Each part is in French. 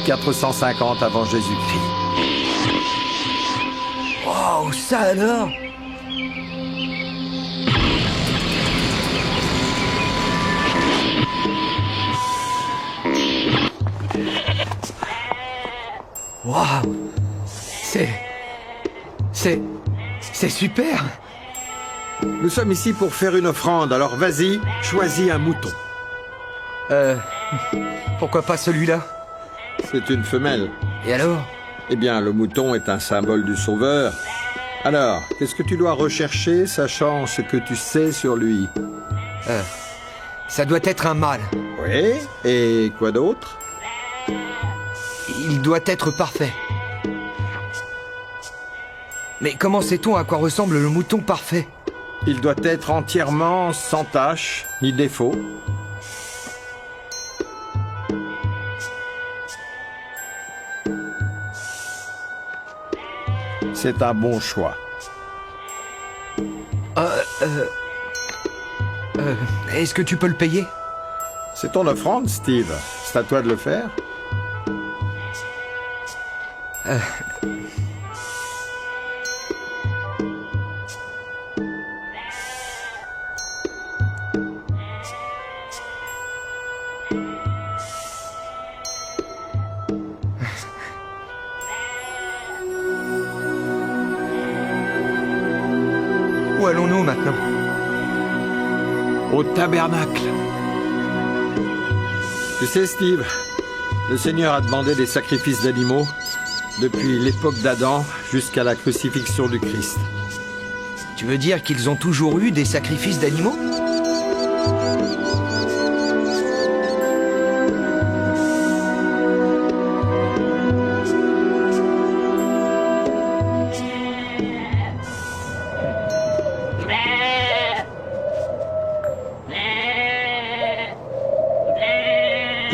450 avant Jésus-Christ. Wow, ça alors! Waouh! C'est super! Nous sommes ici pour faire une offrande, alors vas-y, choisis un mouton. Pourquoi pas celui-là? C'est une femelle. Et alors? Eh bien, le mouton est un symbole du Sauveur. Alors, qu'est-ce que tu dois rechercher, sachant ce que tu sais sur lui? Ça doit être un mâle. Oui, et quoi d'autre? Il doit être parfait. Mais comment sait-on à quoi ressemble le mouton parfait? Il doit être entièrement sans tache, ni défaut. C'est un bon choix. Est-ce que tu peux le payer? C'est ton offrande, Steve. C'est à toi de le faire. Où allons-nous maintenant? Au tabernacle. Tu sais, Steve, le Seigneur a demandé des sacrifices d'animaux depuis l'époque d'Adam jusqu'à la crucifixion du Christ. Tu veux dire qu'ils ont toujours eu des sacrifices d'animaux?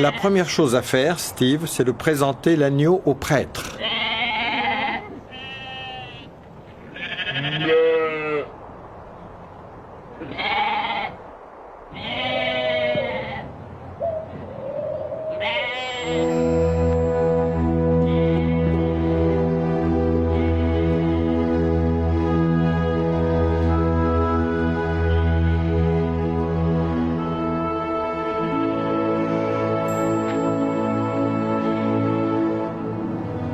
La première chose à faire, Steve, c'est de présenter l'agneau au prêtre.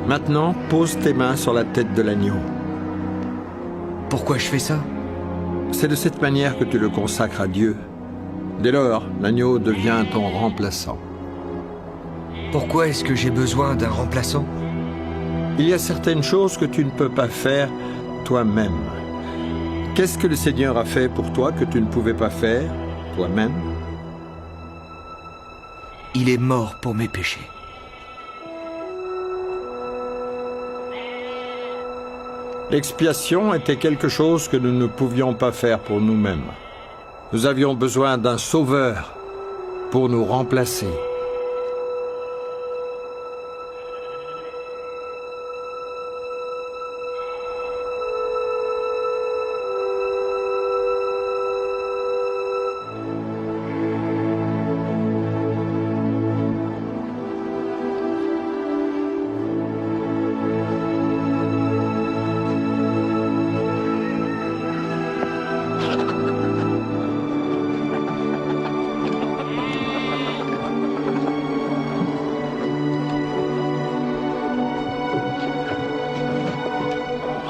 Maintenant, pose tes mains sur la tête de l'agneau. Pourquoi je fais ça? C'est de cette manière que tu le consacres à Dieu. Dès lors, l'agneau devient ton remplaçant. Pourquoi est-ce que j'ai besoin d'un remplaçant? Il y a certaines choses que tu ne peux pas faire toi-même. Qu'est-ce que le Seigneur a fait pour toi que tu ne pouvais pas faire toi-même? Il est mort pour mes péchés. L'expiation était quelque chose que nous ne pouvions pas faire pour nous-mêmes. Nous avions besoin d'un sauveur pour nous remplacer.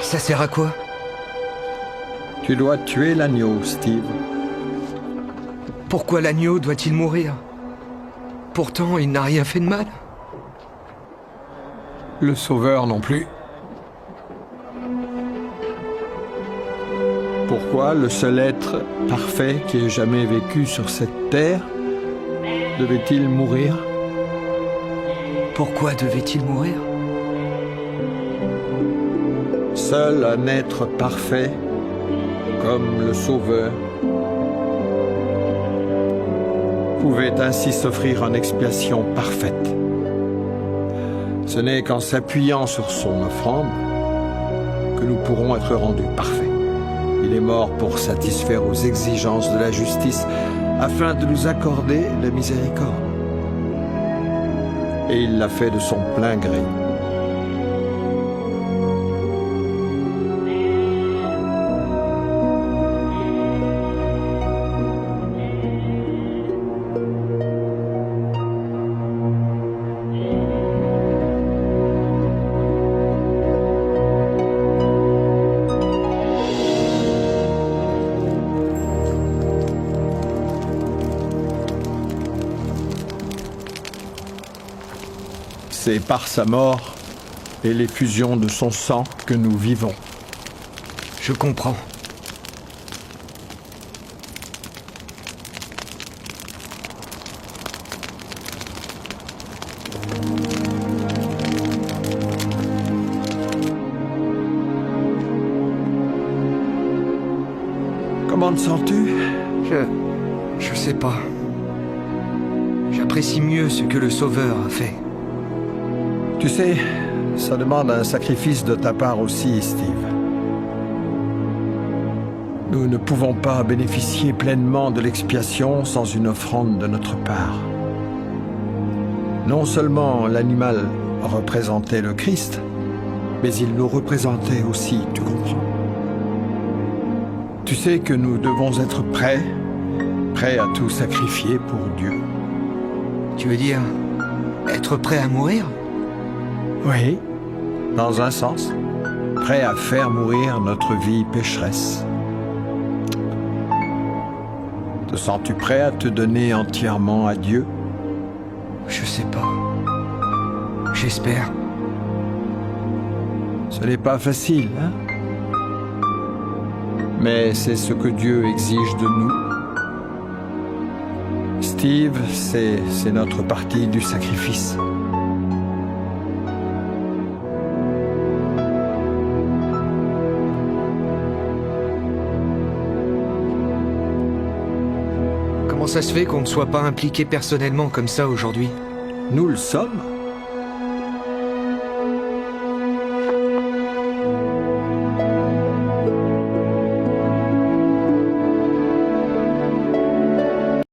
Ça sert à quoi? Tu dois tuer l'agneau, Steve. Pourquoi l'agneau doit-il mourir? Pourtant, il n'a rien fait de mal. Le sauveur non plus. Pourquoi le seul être parfait qui ait jamais vécu sur cette terre devait-il mourir? Pourquoi devait-il mourir? Seul un être parfait, comme le Sauveur, pouvait ainsi s'offrir en expiation parfaite. Ce n'est qu'en s'appuyant sur son offrande que nous pourrons être rendus parfaits. Il est mort pour satisfaire aux exigences de la justice afin de nous accorder la miséricorde. Et il l'a fait de son plein gré. C'est par sa mort et l'effusion de son sang que nous vivons. Je comprends. Comment te sens-tu? Je sais pas. J'apprécie mieux ce que le Sauveur a fait. Tu sais, ça demande un sacrifice de ta part aussi, Steve. Nous ne pouvons pas bénéficier pleinement de l'expiation sans une offrande de notre part. Non seulement l'animal représentait le Christ, mais il nous représentait aussi, tu comprends? Tu sais que nous devons être prêts à tout sacrifier pour Dieu. Tu veux dire être prêt à mourir? Oui, dans un sens, prêt à faire mourir notre vie pécheresse. Te sens-tu prêt à te donner entièrement à Dieu? Je sais pas. J'espère. Ce n'est pas facile, hein? Mais c'est ce que Dieu exige de nous. Steve, c'est notre partie du sacrifice. Comment ça se fait qu'on ne soit pas impliqué personnellement comme ça aujourd'hui? Nous le sommes.